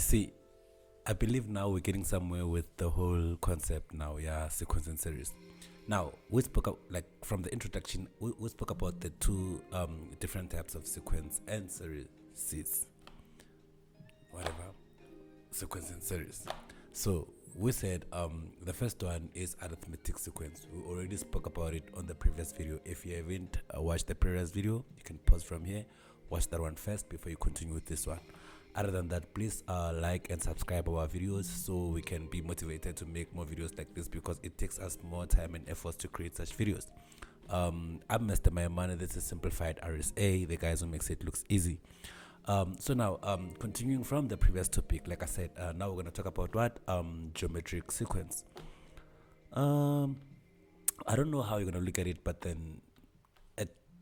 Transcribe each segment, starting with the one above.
see, I believe now we're getting somewhere with the whole concept now, yeah, sequence and series. Now, we spoke up, like from the introduction, we spoke about the two different types of sequence and series, whatever, sequence and series. So we said the first one is arithmetic sequence. We already spoke about it on the previous video. If you haven't watched the previous video, you can pause from here, watch that one first before you continue with this one. Other than that, please like and subscribe our videos so we can be motivated to make more videos like this, because it takes us more time and efforts to create such videos. I'm Mr. Maimane. This is Simplified RSA, the guys who makes it looks easy. So now, continuing from the previous topic, like I said, now we're going to talk about what? Geometric sequence. I don't know how you're going to look at it, but then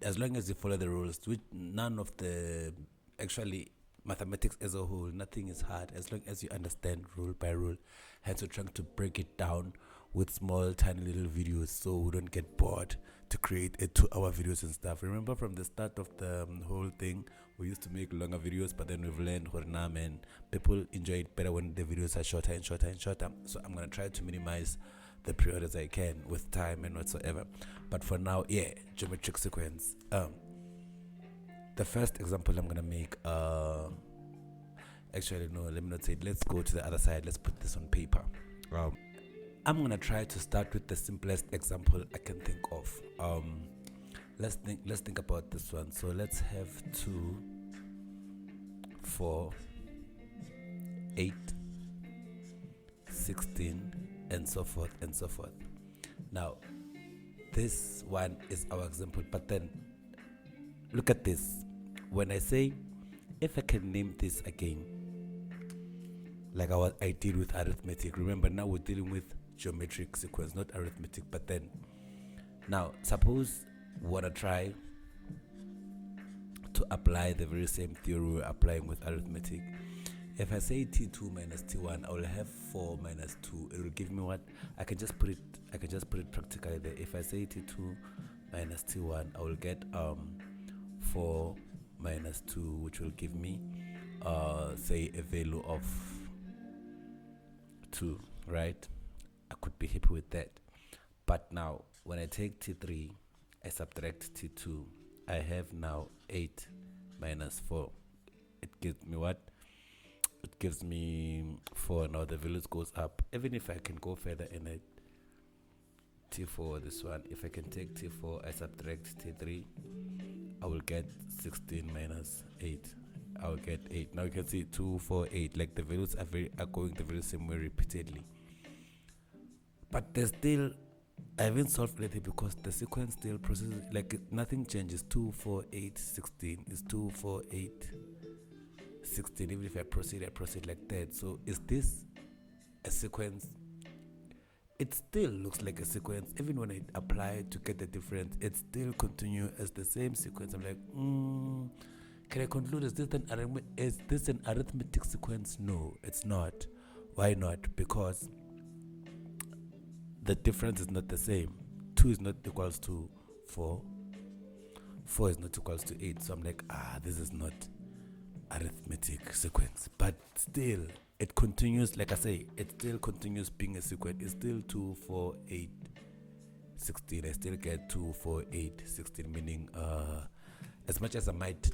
as long as you follow the rules, which none of the actually mathematics as a whole, nothing is hard as long as you understand rule by rule. Hence, we're trying to break it down with small, tiny little videos so we don't get bored to create 2-hour videos and stuff. Remember, from the start of the whole thing, we used to make longer videos, but then we've learned and people enjoy it better when the videos are shorter and shorter and shorter. So I'm going to try to minimize the period as I can with time and whatsoever. But for now, yeah, geometric sequence. The first example I'm gonna make, actually no, let me not say it. Let's go to the other side. Let's put this on paper. I'm gonna try to start with the simplest example I can think of. Let's think about this one. So let's have 2, 4, 8, 16, and so forth and so forth. Now, this one is our example, but then look at this. When I say, if I can name this again, like I did with arithmetic. Remember, now we're dealing with geometric sequence, not arithmetic. But then, now, suppose we want to try to apply the very same theory we're applying with arithmetic. If I say T2 minus T1, I will have 4 minus 2. It will give me what? I can just put it practically there. If I say T2 minus T1, I will get 4 minus 2, which will give me say a value of 2, right? I could be happy with that. But now when I take T3, I subtract T2, I have now 8 minus 4. It gives me what? It gives me 4. Now the values goes up. Even if I can go further in it, T4, this one, if I can take T4, I subtract T3, I will get 16 minus 8. I will get 8. Now you can see 2, 4, 8. Like the values are going the very same way repeatedly. But there's still, I haven't solved anything because the sequence still processes, like nothing changes. 2, 4, 8, 16 is 2, 4, 8, 16. Even if I proceed like that. So is this a sequence? It still looks like a sequence. Even when I apply it to get the difference, it still continues as the same sequence. I'm like, can I conclude, is this an arithmetic sequence? No, it's not. Why not? Because the difference is not the same. 2 is not equals to 4. 4 is not equals to 8. So I'm like, this is not arithmetic sequence. But still, it continues, like I say, it still continues being a sequence. It's still 2, 4, 8, 16. I still get 2, 4, 8, 16, meaning as much as I might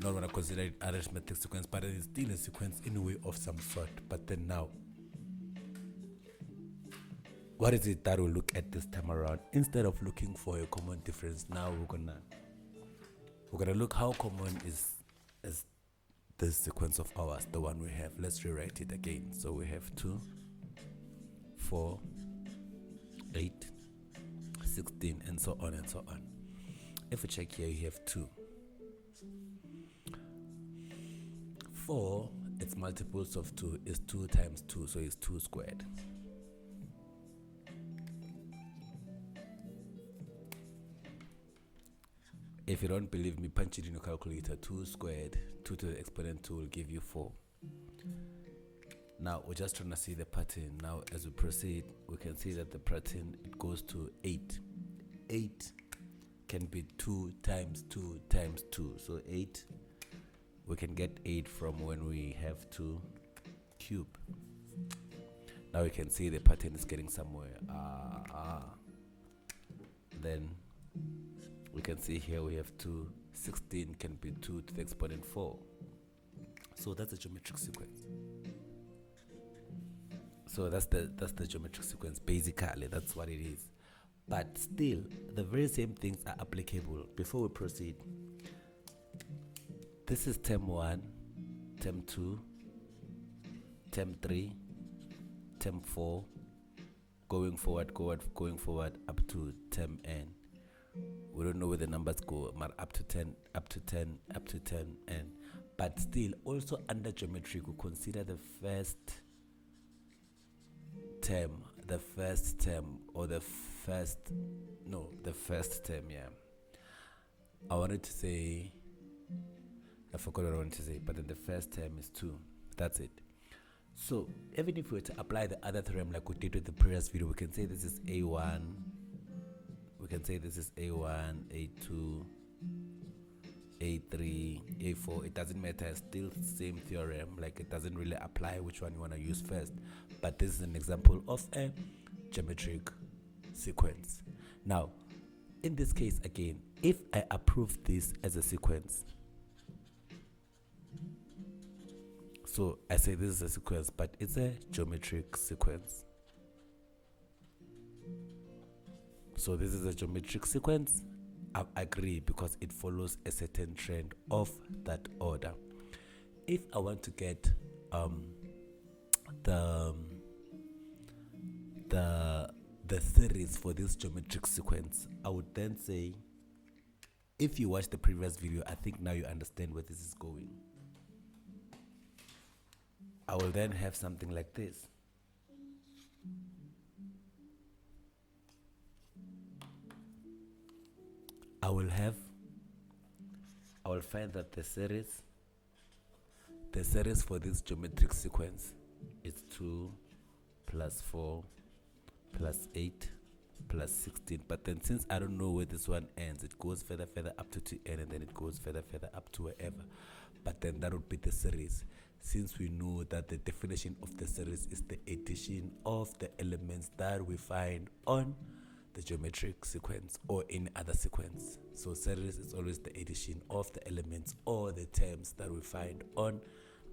not want to consider it arithmetic sequence, but it is still a sequence in a way of some sort. But then now, what is it that we'll look at this time around? Instead of looking for a common difference, now we're gonna look how common is this sequence of ours, the one we have. Let's rewrite it again. So we have 2, 4, 8, 16, and so on and so on. If we check here, you have 2. 4, its multiples of 2 is 2 times 2, so it's 2 squared. If you don't believe me, punch it in your calculator. 2 squared, 2 to the exponent 2 will give you 4. Now, we're just trying to see the pattern. Now, as we proceed, we can see that the pattern, it goes to 8. 8 can be 2 times 2 times 2. So 8, we can get 8 from when we have 2 cube. Now you can see the pattern is getting somewhere. Then we can see here we have 2. 16 can be 2 to the exponent 4. So that's a geometric sequence. So that's the geometric sequence. Basically, that's what it is. But still, the very same things are applicable. Before we proceed, this is term 1, term 2, term 3, term 4, going forward up to term n. We don't know where the numbers go, but up to 10, n. But still, also under geometry, we consider the first term, the first term, yeah. I forgot what I wanted to say, but then the first term is 2. That's it. So, even if we were to apply the other theorem like we did with the previous video, we can say this is A1, we can say this is A1, A2, A3, A4. It doesn't matter, it's still the same theorem. Like, it doesn't really apply which one you want to use first. But this is an example of a geometric sequence. Now, in this case again, if I approve this as a sequence, so I say this is a sequence, but it's a geometric sequence. So this is a geometric sequence. I agree, because it follows a certain trend of that order. If I want to get the series for this geometric sequence, I would then say, if you watched the previous video, I think now you understand where this is going. I will then have something like this. I will find that the series for this geometric sequence is 2 plus 4 plus 8 plus 16. But then since I don't know where this one ends, it goes further up to 2n, and then it goes further up to wherever. But then that would be the series. Since we know that the definition of the series is the addition of the elements that we find on the geometric sequence or any other sequence. So series is always the addition of the elements or the terms that we find on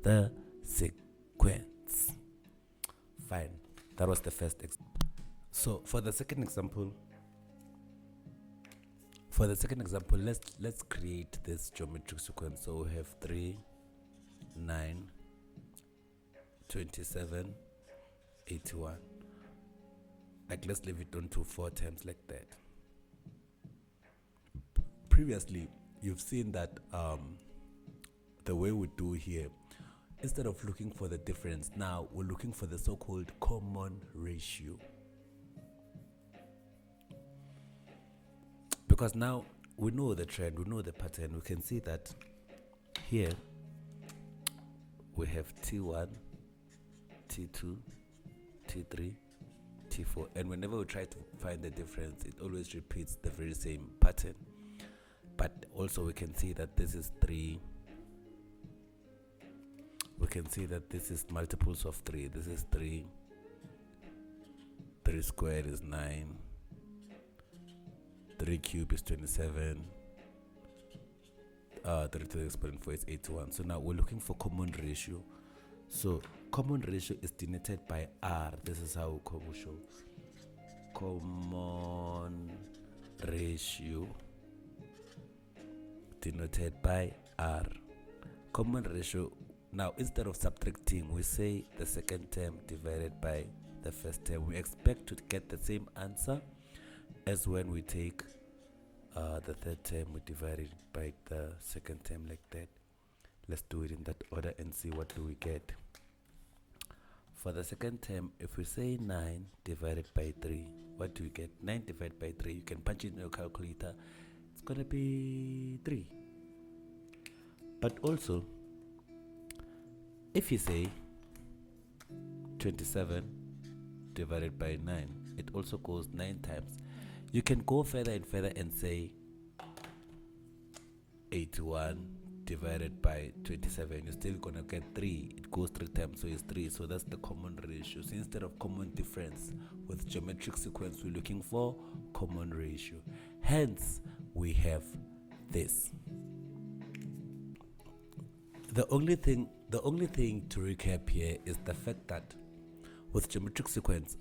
the sequence. Fine. That was the first example. So for the second example, let's create this geometric sequence. So we have 3, 9, 27, 81. Like, let's leave it on to 4 terms like that. Previously, you've seen that the way we do here, instead of looking for the difference, now we're looking for the so-called common ratio. Because now we know the trend, we know the pattern. We can see that here we have T1, T2, T3, T4, and whenever we try to find the difference, it always repeats the very same pattern. But also we can see that this is 3. We can see that this is multiples of 3. This is 3. 3 squared is 9. 3 cubed is 27. 3 to the exponent 4 is 81. So now we're looking for common ratio. So common ratio is denoted by R. This is how we show common ratio denoted by R. Common ratio. Now, instead of subtracting, we say the second term divided by the first term. We expect to get the same answer as when we take the third term, we divide it by the second term like that. Let's do it in that order and see what do we get. For the second term, if we say 9 divided by 3, what do we get? 9 divided by 3, you can punch it in your calculator. It's going to be 3. But also, if you say 27 divided by 9, it also goes 9 times. You can go further and further and say 81 divided by 27, you're still gonna get 3. It goes 3 times, so it's 3. So that's the common ratio. So instead of common difference with geometric sequence, we're looking for common ratio. Hence, we have this. The only thing to recap here is the fact that with geometric sequence,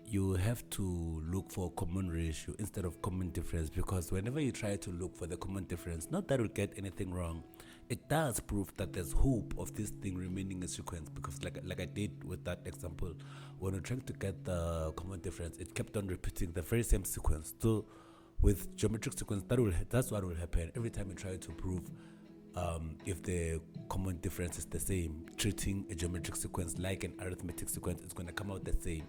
you have to look for common ratio instead of common difference, because whenever you try to look for the common difference, not that you'll get anything wrong, it does prove that there's hope of this thing remaining a sequence, because like I did with that example, when we're trying to get the common difference, it kept on repeating the very same sequence. So with geometric sequence, that's what will happen every time you try to prove if the common difference is the same. Treating a geometric sequence like an arithmetic sequence, it's going to come out the same.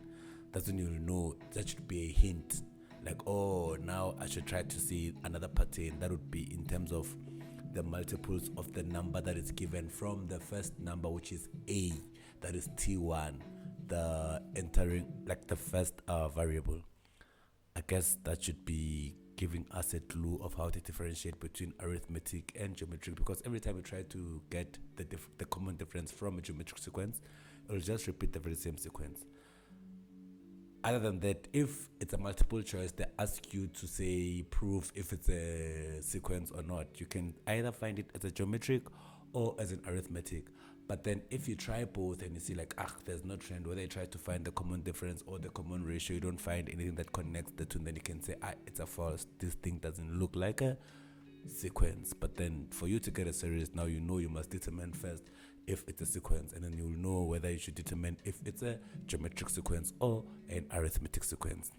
That's when you know. That should be a hint, like, oh, now I should try to see another pattern. That would be in terms of the multiples of the number that is given from the first number, which is a, that is t1, the entering, like the first variable. I guess that should be giving us a clue of how to differentiate between arithmetic and geometric, because every time we try to get the common difference from a geometric sequence, it will just repeat the very same sequence. Other than that, if it's a multiple choice, they ask you to say prove if it's a sequence or not. You can either find it as a geometric or as an arithmetic. But then if you try both and you see like, there's no trend, whether you try to find the common difference or the common ratio, you don't find anything that connects the two, then you can say, it's a false. This thing doesn't look like a sequence. But then for you to get a series, now you know you must determine first if it's a sequence, and then you'll know whether you should determine if it's a geometric sequence or an arithmetic sequence.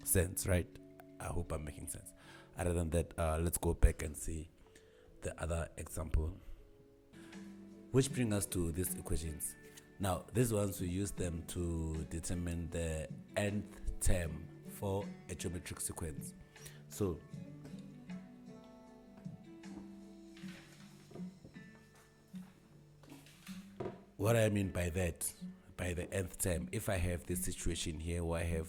Sense, right? I hope I'm making sense. Other than that, let's go back and see the other example, which bring us to these equations. Now, these ones, we use them to determine the nth term for a geometric sequence. So what I mean by that, by the nth term, if I have this situation here where I have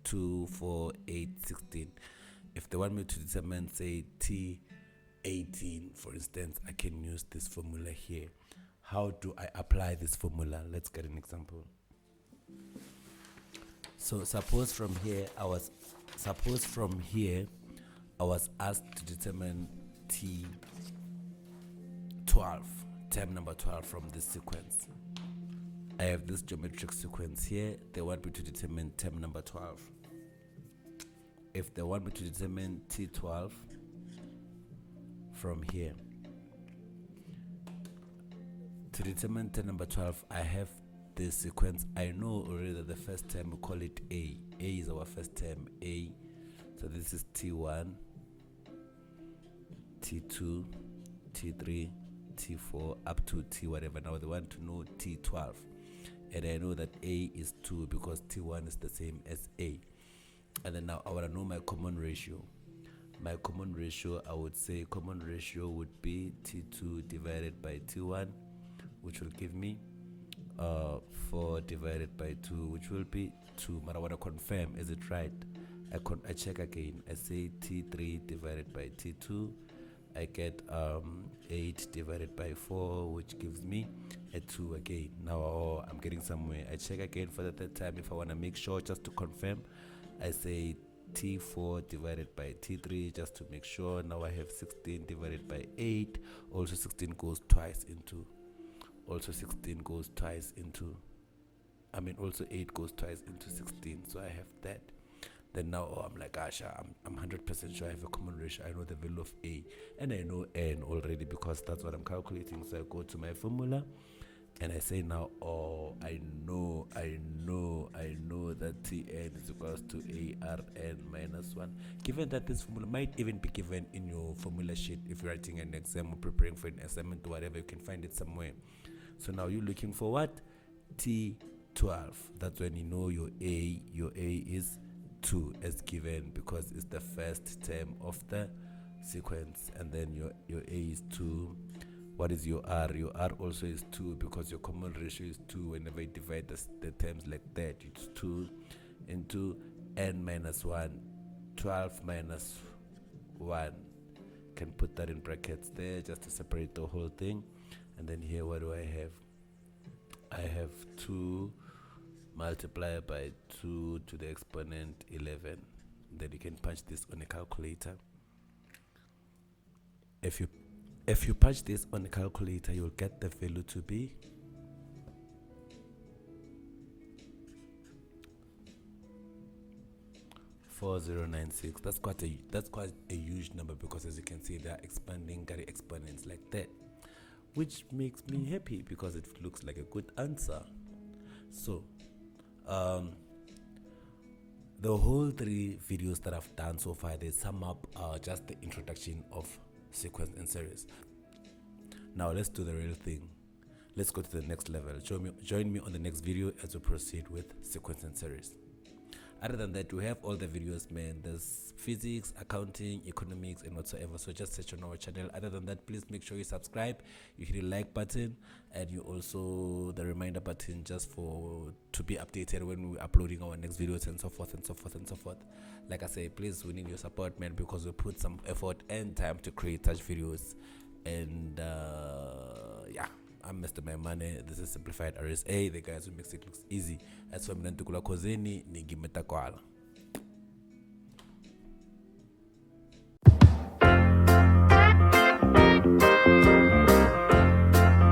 2, 4, 8, 16, if they want me to determine, say, T18, for instance, I can use this formula here. How do I apply this formula? Let's get an example. So suppose from here I was asked to determine T12, term number 12 from this sequence. I have this geometric sequence here. They want me to determine term number 12. If they want me to determine T12 from here, to determine term number 12, I have this sequence. I know already that the first term, we call it A. A is our first term, A. So this is T1, T2, T3, T4, up to T whatever. Now they want to know T12. And I know that A is 2 because T1 is the same as A. And then now I want to know my common ratio. My common ratio, I would say common ratio would be T2 divided by T1, which will give me 4 divided by 2, which will be 2. But I want to confirm, is it right? I check again. I say T3 divided by T2. I get 8 divided by 4, which gives me a 2 again. Now I'm getting somewhere. I check again for the third time if I want to make sure, just to confirm. I say T4 divided by T3 just to make sure. Now I have 16 divided by 8. Also 16 goes twice into. Also 16 goes twice into. Also 8 goes twice into 16. So I have that. Then now I'm like, I'm 100% sure I have a common ratio. I know the value of A, and I know N already because that's what I'm calculating. So I go to my formula and I say now, I know that Tn is equals to Arn minus 1. Given that this formula might even be given in your formula sheet if you're writing an exam or preparing for an assignment or whatever, you can find it somewhere. So now you're looking for what? T12. That's when you know your A is 2 as given because it's the first term of the sequence, and then your A is 2. What is your R? Your R also is 2 because your common ratio is 2. Whenever you divide the terms like that, it's 2 into n minus 1, 12 minus 1 can put that in brackets there just to separate the whole thing. And then here, what do I have? I have 2 multiplied by 2 to the exponent 11. Then you can punch this on a calculator. If you punch this on a calculator, you'll get the value to be 4096. That's quite a huge number, because as you can see, they are expanding GRADE exponents like that, which makes me happy because it looks like a good answer. So the whole 3 videos that I've done so far, they sum up just the introduction of sequence and series. Now let's do the real thing. Let's go to the next level. Join me on the next video as we proceed with sequence and series. Other than that, we have all the videos, man. There's physics, accounting, economics, and whatsoever. So just search on our channel. Other than that, please make sure you subscribe, you hit the like button, and you also the reminder button just to be updated when we're uploading our next videos, and so forth and so forth and so forth. Like I say, please, we need your support, man, because we put some effort and time to create such videos. And yeah, I'm Mr. Maimane. This is Simplified RSA, the guys who makes it look easy. As for Mnantukula Kozeni, Nigi Metakwala.